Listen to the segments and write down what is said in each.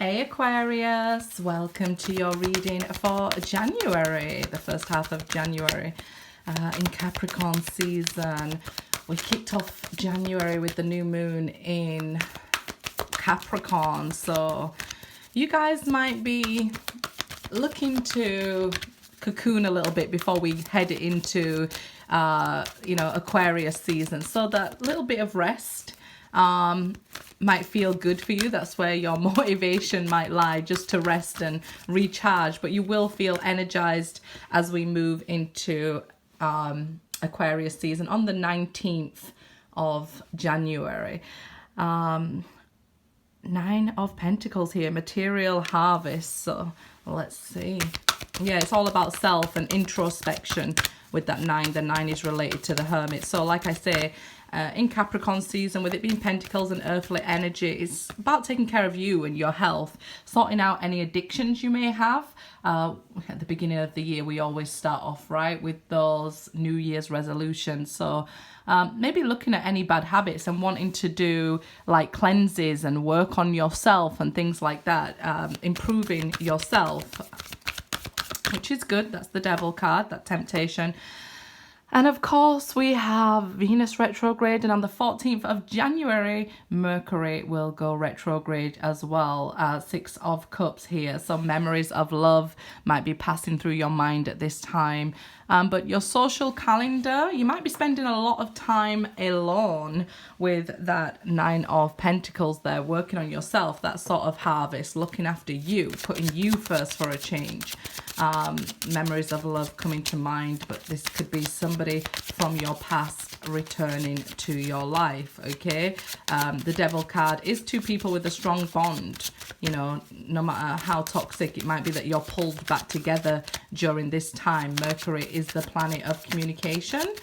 Hey Aquarius, welcome to your reading for January, the first half of January in Capricorn season. We kicked off January with the new moon in Capricorn, so you guys might be looking to cocoon a little bit before we head into Aquarius season, so that little bit of rest might feel good for you. That's where your motivation might lie, just to rest and recharge, but you will feel energized as we move into Aquarius season on the 19th of January. 9 of Pentacles here, material harvest. So let's see. Yeah, it's all about self and introspection with that 9. The 9 is related to the Hermit. So like I say, in Capricorn season, with it being Pentacles and earthly energy, it's about taking care of you and your health, sorting out any addictions you may have. At the beginning of the year, we always start off, right, with those New Year's resolutions. So maybe looking at any bad habits and wanting to do like cleanses and work on yourself and things like that, improving yourself, which is good. That's the Devil card, that temptation. And of course, we have Venus retrograde, and on the 14th of January, Mercury will go retrograde as well. 6 of Cups here. Some memories of love might be passing through your mind at this time. But your social calendar, you might be spending a lot of time alone with that 9 of Pentacles there, working on yourself, that sort of harvest, looking after you, putting you first for a change. Memories of love coming to mind, but this could be somebody from your past returning to your life, okay? The Devil card is 2 people with a strong bond. You know, no matter how toxic it might be, that you're pulled back together during this time. Mercury is the planet of communication.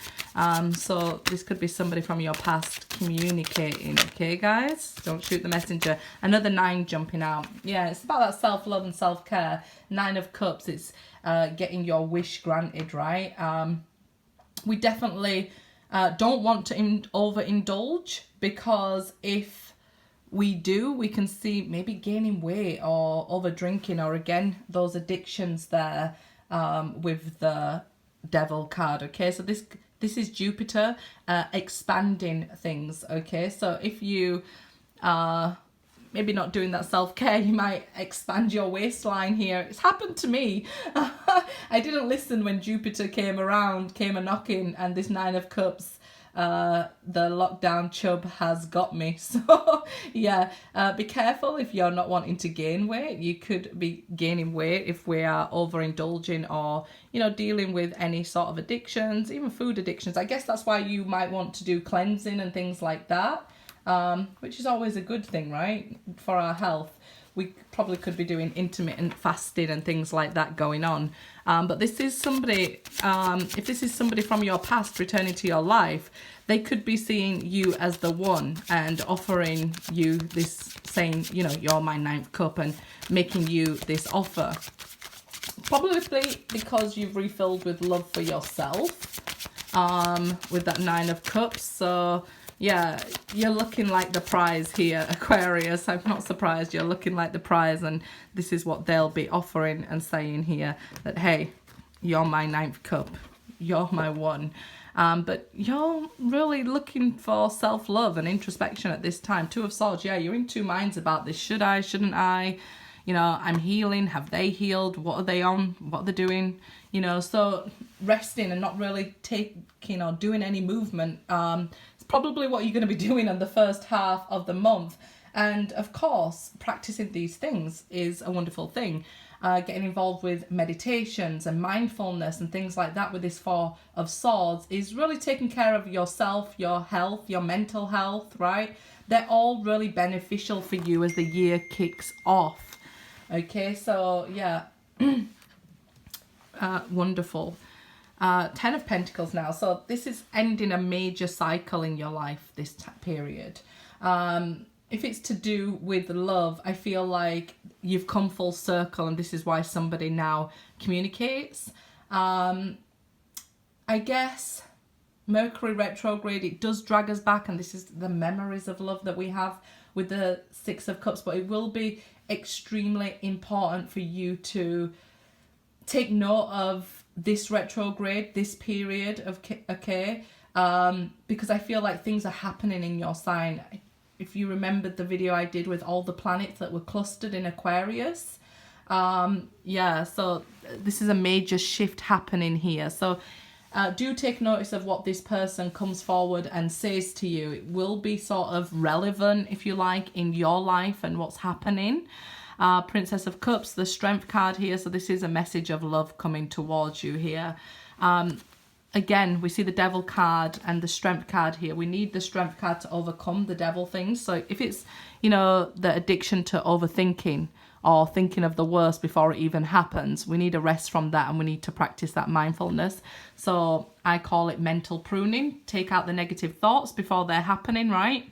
So this could be somebody from your past communicating, okay, guys? Don't shoot the messenger. Another 9 jumping out. Yeah, it's about that self-love and self-care. 9 of Cups, it's getting your wish granted, right? We definitely don't want to overindulge, because if we do, we can see maybe gaining weight or over drinking, or again, those addictions there with the Devil card, okay? So this is Jupiter expanding things, okay? So if you maybe not doing that self-care, you might expand your waistline here. It's happened to me. I didn't listen when Jupiter came a-knocking, and this 9 of Cups, the lockdown chub has got me. So yeah, be careful if you're not wanting to gain weight. You could be gaining weight if we are overindulging, or dealing with any sort of addictions, even food addictions. I guess that's why you might want to do cleansing and things like that, which is always a good thing, right, for our health. We probably could be doing intermittent fasting and things like that going on. But this is somebody, if this is somebody from your past returning to your life, they could be seeing you as the one and offering you this, saying, you're my 9th cup, and making you this offer. Probably because you've refilled with love for yourself, with that 9 of Cups. So yeah, you're looking like the prize here, Aquarius. I'm not surprised. You're looking like the prize, and this is what they'll be offering and saying here, that, hey, you're my 9th cup. You're my one. But you're really looking for self-love and introspection at this time. 2 of Swords, yeah, you're in 2 minds about this. Should I, shouldn't I? I'm healing. Have they healed? What are they on? What are they doing? So resting and not really taking or doing any movement, probably what you're going to be doing on the first half of the month. And of course, practicing these things is a wonderful thing. Getting involved with meditations and mindfulness and things like that with this 4 of Swords is really taking care of yourself, your health, your mental health, right? They're all really beneficial for you as the year kicks off. Okay, so yeah, wonderful. 10 of Pentacles now. So this is ending a major cycle in your life, this period. If it's to do with love, I feel like you've come full circle, and this is why somebody now communicates. I guess Mercury retrograde, it does drag us back, and this is the memories of love that we have with the 6 of Cups, but it will be extremely important for you to take note of this retrograde, this period of, okay? Because I feel like things are happening in your sign. If you remembered the video I did with all the planets that were clustered in Aquarius, yeah, so this is a major shift happening here. So do take notice of what this person comes forward and says to you. It will be sort of relevant, if you like, in your life and what's happening. Princess of Cups, the Strength card here. So this is a message of love coming towards you here. Again, we see the Devil card and the Strength card here. We need the Strength card to overcome the Devil things. So if it's, you know, the addiction to overthinking or thinking of the worst before it even happens, we need a rest from that, and we need to practice that mindfulness. So I call it mental pruning. Take out the negative thoughts before they're happening, right?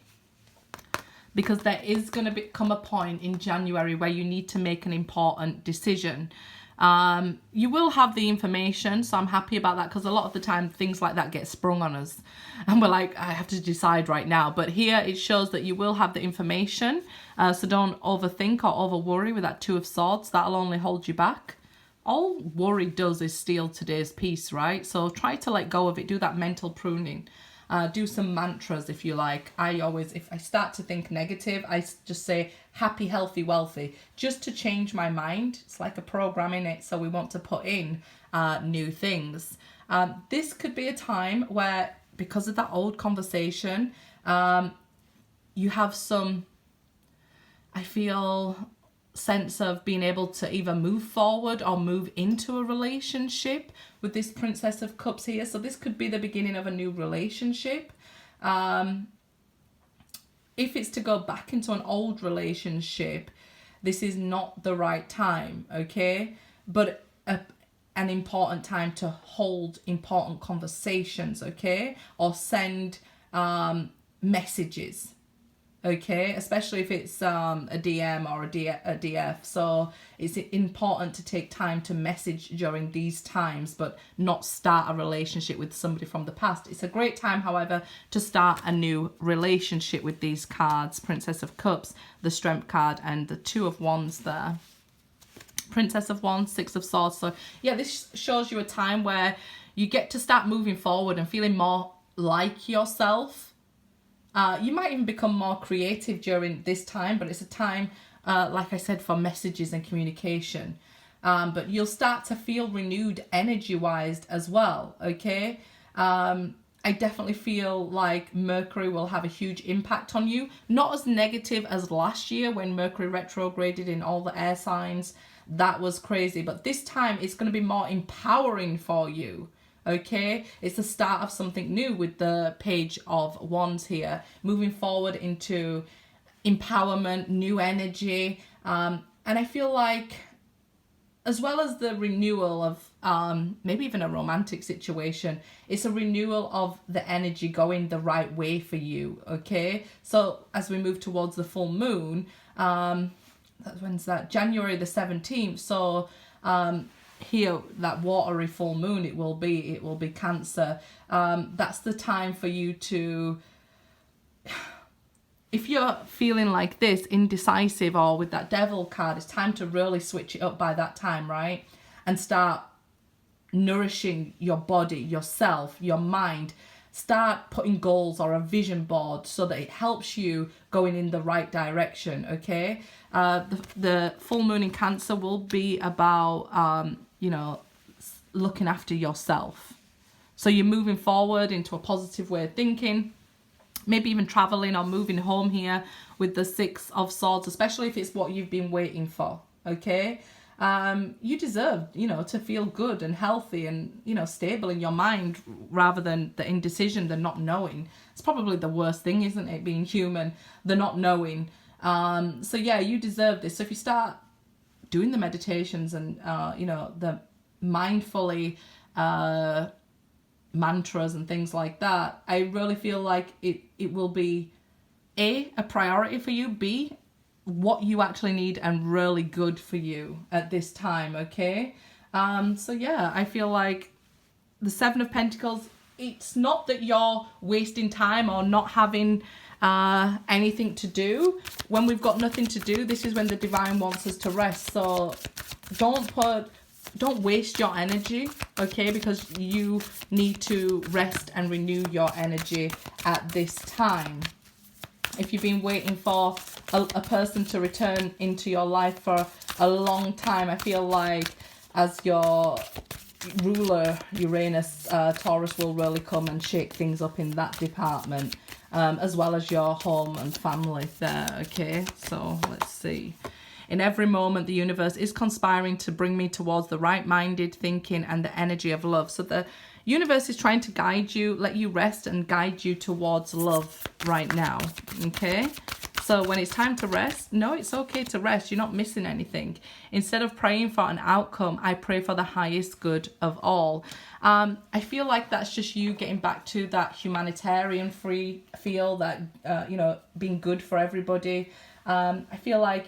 Because there is going to come a point in January where you need to make an important decision. You will have the information, so I'm happy about that, because a lot of the time things like that get sprung on us and we're like, I have to decide right now. But here it shows that you will have the information, so don't overthink or over worry with that Two of Swords. That'll only hold you back. All worry does is steal today's peace, right? So try to let go of it. Do that mental pruning. Do some mantras if you like. I always, if I start to think negative, I just say happy, healthy, wealthy, just to change my mind. It's like a program in it, so we want to put in new things. This could be a time where, because of that old conversation, you have some, I feel, sense of being able to either move forward or move into a relationship with this Princess of Cups here. So this could be the beginning of a new relationship. If it's to go back into an old relationship, this is not the right time, okay? But an important time to hold important conversations, okay? Or send messages, okay? Especially if it's a DM or a DF. So it's important to take time to message during these times, but not start a relationship with somebody from the past. It's a great time, however, to start a new relationship with these cards. Princess of Cups, the Strength card, and the Two of Wands there. Princess of Wands, Six of Swords. So yeah, this shows you a time where you get to start moving forward and feeling more like yourself. You might even become more creative during this time, but it's a time, like I said, for messages and communication. But you'll start to feel renewed energy-wise as well, okay? I definitely feel like Mercury will have a huge impact on you. Not as negative as last year when Mercury retrograded in all the air signs. That was crazy. But this time it's going to be more empowering for you. Okay, it's the start of something new with the Page of Wands here, moving forward into empowerment, new energy, and I feel like, as well as the renewal of maybe even a romantic situation, it's a renewal of the energy going the right way for you. Okay, so as we move towards the full moon, when's that? January the 17th. So here, that watery full moon, it will be Cancer. That's the time for you to, if you're feeling like this, indecisive, or with that Devil card, it's time to really switch it up by that time, right? And start nourishing your body, yourself, your mind. Start putting goals or a vision board so that it helps you going in the right direction, okay? The full moon in Cancer will be about, you know, looking after yourself. So you're moving forward into a positive way of thinking, maybe even traveling or moving home here with the Six of Swords, especially if it's what you've been waiting for, okay? You deserve, you know, to feel good and healthy and, you know, stable in your mind, rather than the indecision, the not knowing. It's probably the worst thing, isn't it, being human, the not knowing. So yeah, you deserve this. So if you start doing the meditations and, you know, the mindfully mantras and things like that, I really feel like it will be a priority for you, B, what you actually need and really good for you at this time, okay? So yeah, I feel like the Seven of Pentacles, it's not that you're wasting time or not having anything to do. When we've got nothing to do, this is when the divine wants us to rest. So don't waste your energy, okay? Because you need to rest and renew your energy at this time. If you've been waiting for a person to return into your life for a long time, I feel like as your ruler, Uranus, Taurus will really come and shake things up in that department, as well as your home and family there, okay? So let's see. In every moment, the universe is conspiring to bring me towards the right-minded thinking and the energy of love. So the universe is trying to guide you, let you rest and guide you towards love right now, okay? So when it's time to rest, no, it's okay to rest. You're not missing anything. Instead of praying for an outcome, I pray for the highest good of all. I feel like that's just you getting back to that humanitarian free feel, that, being good for everybody. I feel like,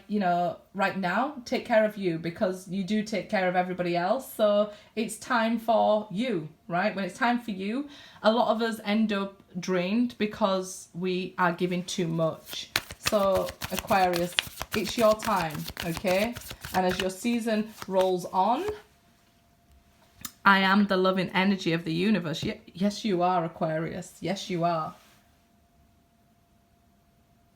right now, take care of you, because you do take care of everybody else. So it's time for you, right? When it's time for you, a lot of us end up drained because we are giving too much. So Aquarius, it's your time, okay? And as your season rolls on, I am the loving energy of the universe. Yes, you are, Aquarius. Yes, you are.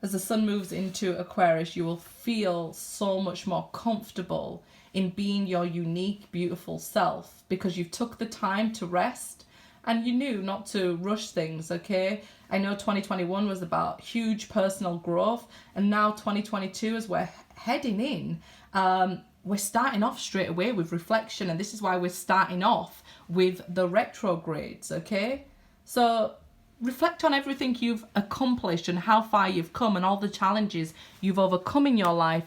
As the sun moves into Aquarius, you will feel so much more comfortable in being your unique, beautiful self, because you've took the time to rest and you knew not to rush things, okay? I know 2021 was about huge personal growth, and now 2022, as we're heading in, we're starting off straight away with reflection, and this is why we're starting off with the retrogrades, okay? So reflect on everything you've accomplished and how far you've come and all the challenges you've overcome in your life,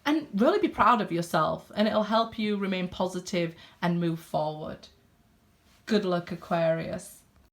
and really be proud of yourself, and it'll help you remain positive and move forward. Good luck, Aquarius.